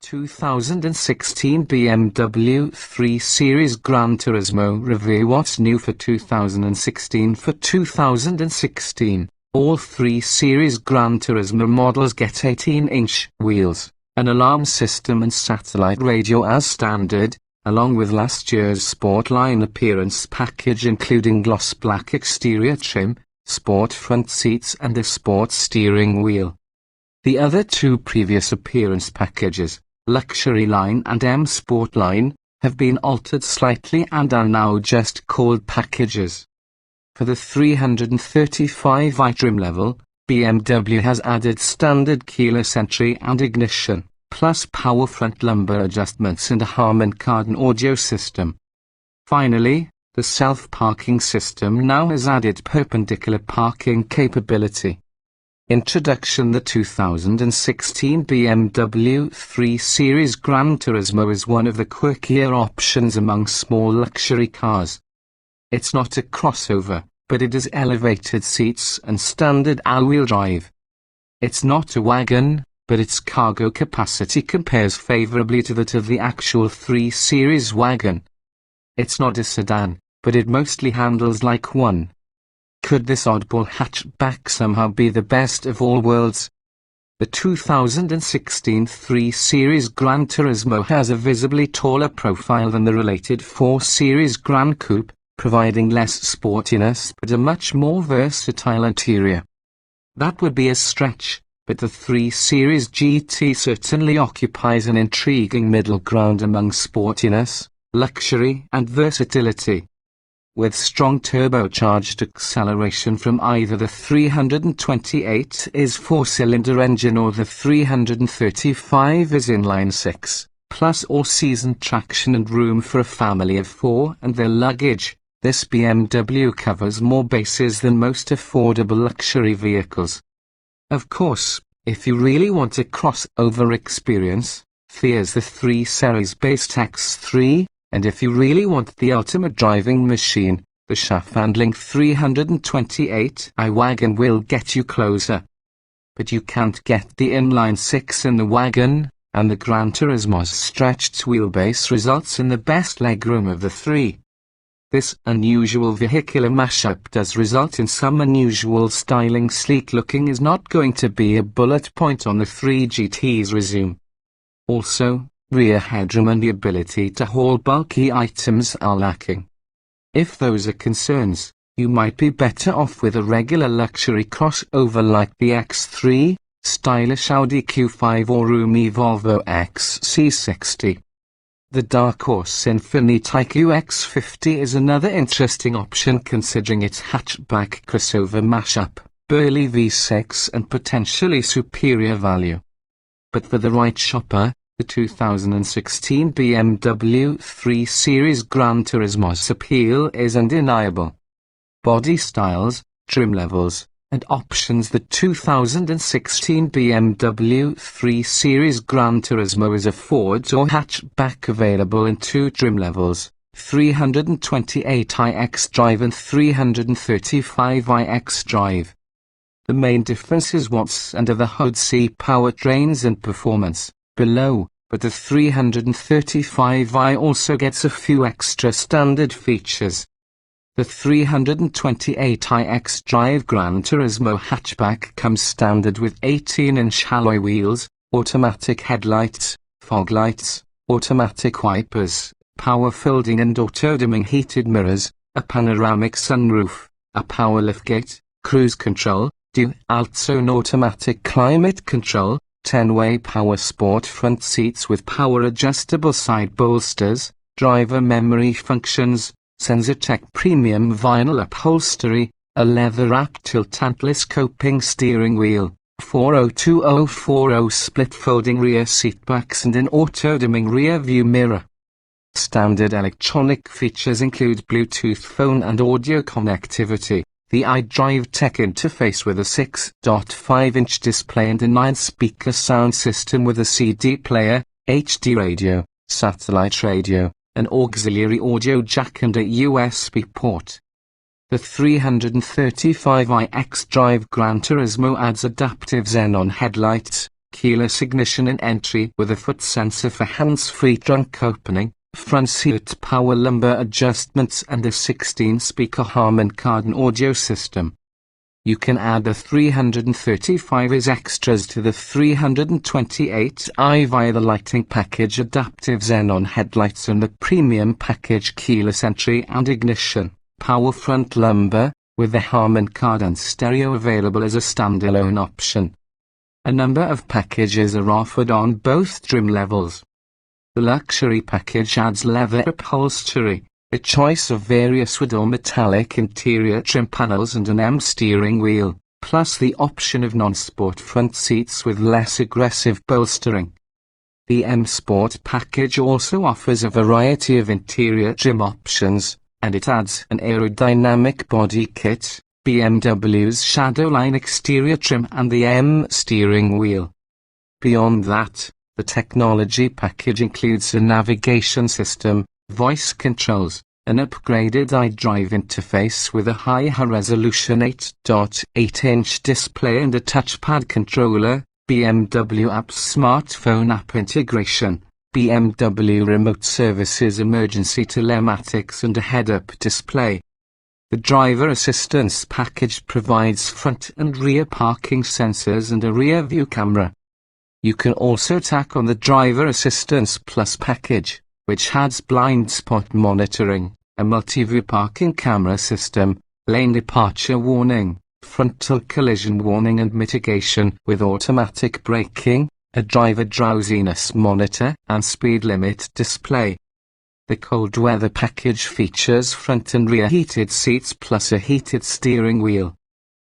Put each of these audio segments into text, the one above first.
...2016 BMW 3 Series Gran Turismo review. What's new for 2016? For 2016, all 3 Series Gran Turismo models get 18-inch wheels, an alarm system and satellite radio as standard, along with last year's Sportline appearance package including gloss black exterior trim, sport front seats and a sport steering wheel. The other 2 previous appearance packages, Luxury Line and M Sport Line, have been altered slightly and are now just called packages. For the 335i trim level, BMW has added standard keyless entry and ignition, plus power front lumbar adjustments and a Harman Kardon audio system. Finally, the self-parking system now has added perpendicular parking capability. Introduction. The 2016 BMW 3 Series Gran Turismo is one of the quirkier options among small luxury cars. It's not a crossover, but it has elevated seats and standard all-wheel drive. It's not a wagon, but its cargo capacity compares favorably to that of the actual 3 Series wagon. It's not a sedan, but it mostly handles like one. Could this oddball hatchback somehow be the best of all worlds? The 2016 3 Series Gran Turismo has a visibly taller profile than the related 4 Series Gran Coupe, providing less sportiness but a much more versatile interior. That would be a stretch, but the 3 Series GT certainly occupies an intriguing middle ground among sportiness, luxury and versatility. With strong turbocharged acceleration from either the 328's 4-cylinder engine or the 335's inline-6, plus all-season traction and room for a family of 4 and their luggage, this BMW covers more bases than most affordable luxury vehicles. Of course, if you really want a crossover experience, there's the 3 Series based X3. And if you really want the ultimate driving machine, the shaft-handling 328i wagon will get you closer. But you can't get the inline-6 in the wagon, and the Gran Turismo's stretched wheelbase results in the best legroom of the 3. This unusual vehicular mashup does result in some unusual styling. Sleek looking is not going to be a bullet point on the 3 GT's resume. Also, rear headroom and the ability to haul bulky items are lacking. If those are concerns, you might be better off with a regular luxury crossover like the X3, stylish Audi Q5 or roomy Volvo XC60. The dark horse Infiniti QX50 is another interesting option considering its hatchback crossover mashup, burly V6 and potentially superior value. But for the right shopper, the 2016 BMW 3 Series Gran Turismo's appeal is undeniable. Body styles, trim levels, and options. The 2016 BMW 3 Series Gran Turismo is a four-door hatchback available in 2 trim levels, 328iX Drive and 335iX Drive. The main difference is what's under the hood. See powertrains and performance below, but the 335i also gets a few extra standard features. The 328iX Drive Gran Turismo hatchback comes standard with 18-inch alloy wheels, automatic headlights, fog lights, automatic wipers, power folding and auto-dimming heated mirrors, a panoramic sunroof, a power liftgate, cruise control, dual-zone automatic climate control, 10-way power sport front seats with power adjustable side bolsters, driver memory functions, SensorTech premium vinyl upholstery, a leather-wrapped tilt-and-telescoping steering wheel, 402040 split folding rear seatbacks and an auto-dimming rear view mirror. Standard electronic features include Bluetooth phone and audio connectivity, the iDrive Tech interface with a 6.5-inch display and a 9-speaker sound system with a CD player, HD radio, satellite radio, an auxiliary audio jack and a USB port. The 335iX Drive Gran Turismo adds adaptive xenon headlights, keyless ignition in entry with a foot sensor for hands-free trunk opening, front seat power lumbar adjustments and a 16-speaker Harman Kardon audio system. You can add the 335 as extras to the 328i via the lighting package, adaptive xenon headlights and the premium package keyless entry and ignition, power front lumbar, with the Harman Kardon stereo available as a standalone option. A number of packages are offered on both trim levels. The luxury package adds leather upholstery, a choice of various wood or metallic interior trim panels and an M steering wheel, plus the option of non-sport front seats with less aggressive bolstering. The M Sport package also offers a variety of interior trim options, and it adds an aerodynamic body kit, BMW's Shadowline exterior trim and the M steering wheel. Beyond that, the technology package includes a navigation system, voice controls, an upgraded iDrive interface with a higher resolution 8.8-inch display and a touchpad controller, BMW App's smartphone app integration, BMW Remote Services emergency telematics and a head-up display. The driver assistance package provides front and rear parking sensors and a rear view camera. You can also tack on the Driver Assistance Plus package, which adds blind spot monitoring, a multi-view parking camera system, lane departure warning, frontal collision warning and mitigation with automatic braking, a driver drowsiness monitor, and speed limit display. The cold weather package features front and rear heated seats plus a heated steering wheel.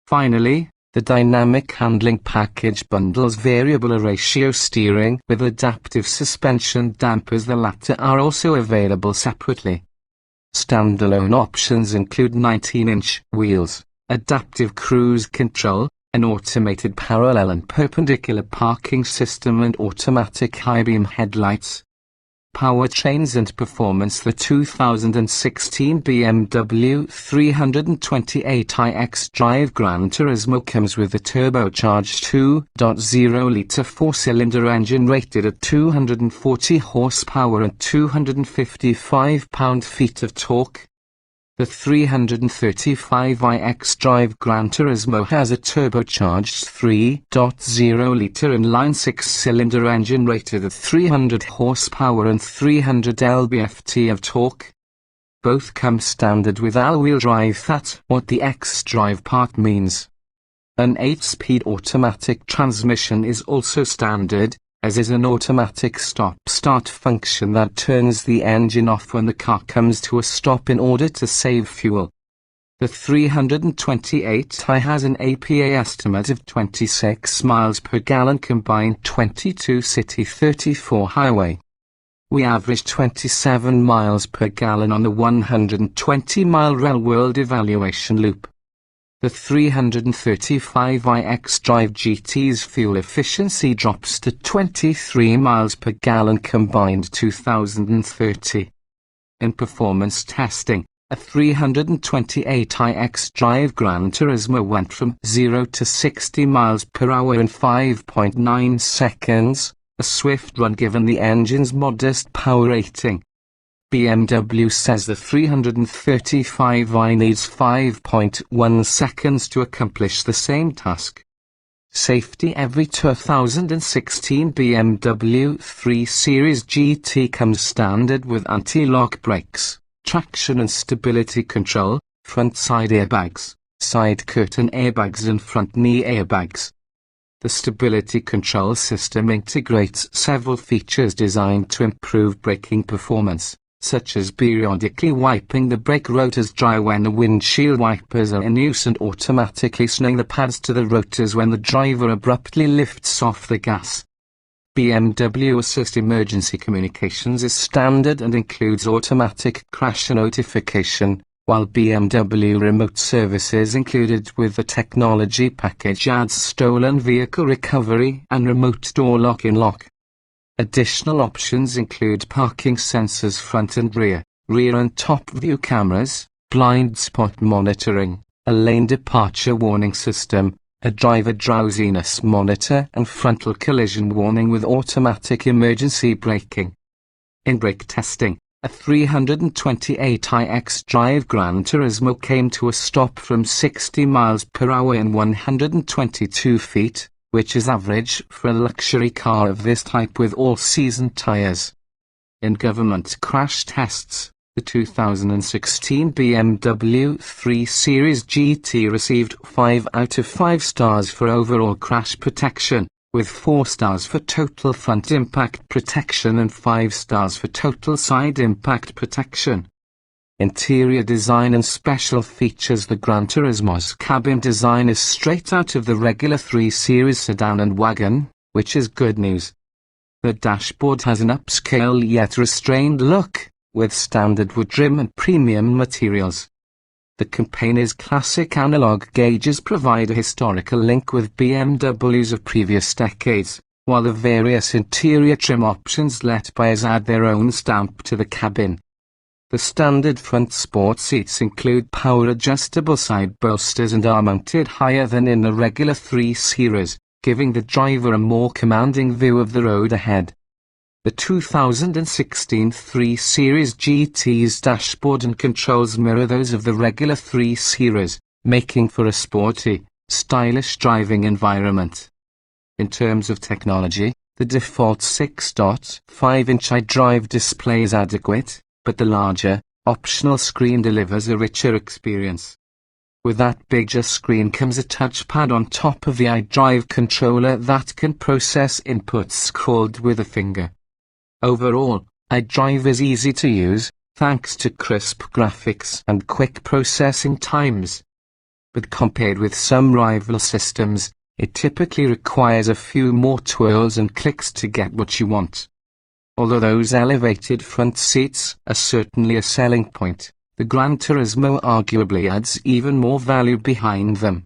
Finally, the dynamic handling package bundles variable ratio steering with adaptive suspension dampers. The latter are also available separately. Standalone options include 19-inch wheels, adaptive cruise control, an automated parallel and perpendicular parking system and automatic high-beam headlights. Powertrains and performance. The 2016 BMW 328iX Drive Gran Turismo comes with a turbocharged 2.0-litre four-cylinder engine rated at 240 horsepower and 255 pound-feet of torque. The 335iX Drive Gran Turismo has a turbocharged 3.0-litre inline six-cylinder engine rated at 300 horsepower and 300 lb-ft of torque. Both come standard with all-wheel drive. That's what the X-Drive part means. An 8-speed automatic transmission is also standard, as is an automatic stop-start function that turns the engine off when the car comes to a stop in order to save fuel. The 328i has an APA estimate of 26 miles per gallon combined 22 city 34 highway. We averaged 27 miles per gallon on the 120-mile real-world evaluation loop. The 335iX Drive GT's fuel efficiency drops to 23 miles per gallon combined 2030. In performance testing, a 328iX Drive Gran Turismo went from 0 to 60 miles per hour in 5.9 seconds, a swift run given the engine's modest power rating. BMW says the 335i needs 5.1 seconds to accomplish the same task. Safety. Every 2016 BMW 3 Series GT comes standard with anti-lock brakes, traction and stability control, front side airbags, side curtain airbags and front knee airbags. The stability control system integrates several features designed to improve braking performance, such as periodically wiping the brake rotors dry when the windshield wipers are in use and automatically snowing the pads to the rotors when the driver abruptly lifts off the gas. BMW Assist emergency communications is standard and includes automatic crash notification, while BMW Remote Services included with the technology package adds stolen vehicle recovery and remote door lock-in lock. Additional options include parking sensors front and rear and top view cameras, blind spot monitoring, a lane departure warning system, a driver drowsiness monitor and frontal collision warning with automatic emergency braking. In brake testing, a 328iX Drive Gran Turismo came to a stop from 60 miles per hour in 122 feet, which is average for a luxury car of this type with all-season tires. In government crash tests, the 2016 BMW 3 Series GT received 5 out of 5 stars for overall crash protection, with 4 stars for total front impact protection and 5 stars for total side impact protection. Interior design and special features. The Gran Turismo's cabin design is straight out of the regular 3 Series sedan and wagon, which is good news. The dashboard has an upscale yet restrained look, with standard wood trim and premium materials. The Coupe's classic analog gauges provide a historical link with BMWs of previous decades, while the various interior trim options let buyers add their own stamp to the cabin. The standard front sport seats include power-adjustable side bolsters and are mounted higher than in the regular 3 Series, giving the driver a more commanding view of the road ahead. The 2016 3 Series GT's dashboard and controls mirror those of the regular 3 Series, making for a sporty, stylish driving environment. In terms of technology, the default 6.5-inch iDrive display is adequate, but the larger, optional screen delivers a richer experience. With that bigger screen comes a touchpad on top of the iDrive controller that can process inputs called with a finger. Overall, iDrive is easy to use, thanks to crisp graphics and quick processing times. But compared with some rival systems, it typically requires a few more twirls and clicks to get what you want. Although those elevated front seats are certainly a selling point, the Gran Turismo arguably adds even more value behind them.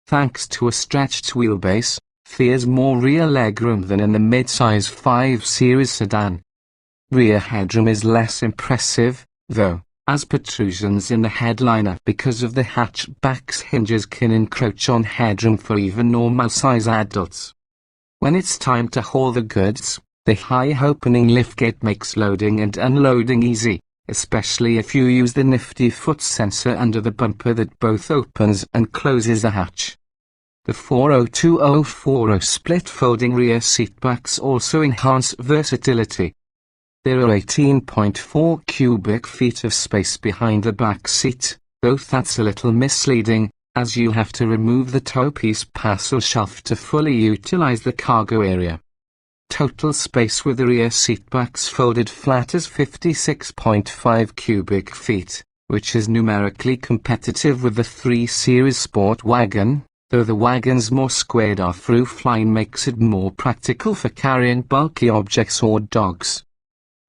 Thanks to a stretched wheelbase, there's more rear legroom than in the mid-size 5 Series sedan. Rear headroom is less impressive, though, as protrusions in the headliner because of the hatchback's hinges can encroach on headroom for even normal-size adults. When it's time to haul the goods, the high opening liftgate makes loading and unloading easy, especially if you use the nifty foot sensor under the bumper that both opens and closes the hatch. The 402/040 split folding rear seatbacks also enhance versatility. There are 18.4 cubic feet of space behind the back seat, though that's a little misleading, as you have to remove the toe piece parcel shelf to fully utilize the cargo area. Total space with the rear seatbacks folded flat is 56.5 cubic feet, which is numerically competitive with the 3 Series Sport wagon, though the wagon's more squared-off roofline makes it more practical for carrying bulky objects or dogs.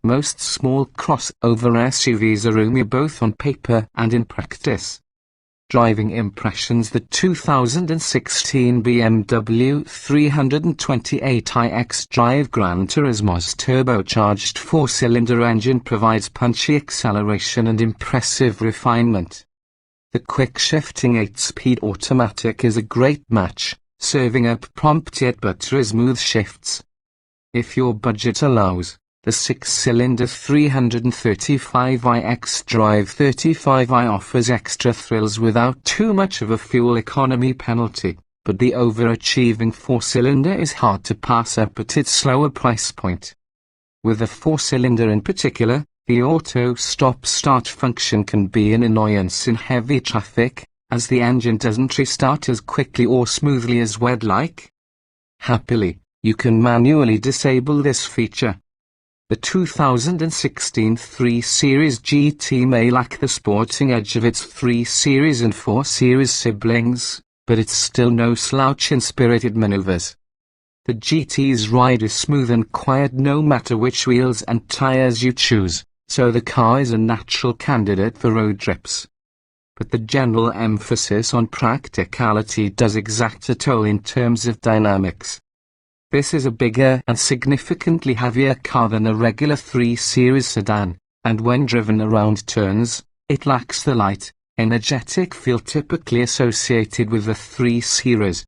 Most small crossover SUVs are roomy both on paper and in practice. Driving impressions. The 2016 BMW 328iX Drive Gran Turismo's turbocharged 4-cylinder engine provides punchy acceleration and impressive refinement. The quick-shifting 8-speed automatic is a great match, serving up prompt yet buttery smooth shifts. If your budget allows, the 6-cylinder 335iX Drive 35i offers extra thrills without too much of a fuel economy penalty, but the overachieving 4-cylinder is hard to pass up at its slower price point. With the 4-cylinder in particular, the auto stop-start function can be an annoyance in heavy traffic, as the engine doesn't restart as quickly or smoothly as we'd like. Happily, you can manually disable this feature. The 2016 3 Series GT may lack the sporting edge of its 3 Series and 4 Series siblings, but it's still no slouch in spirited maneuvers. The GT's ride is smooth and quiet no matter which wheels and tires you choose, so the car is a natural candidate for road trips. But the general emphasis on practicality does exact a toll in terms of dynamics. This is a bigger and significantly heavier car than a regular 3 Series sedan, and when driven around turns, It lacks the light, energetic feel typically associated with the 3 Series.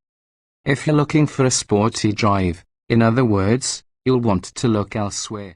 If you're looking for a sporty drive, in other words, you'll want to look elsewhere.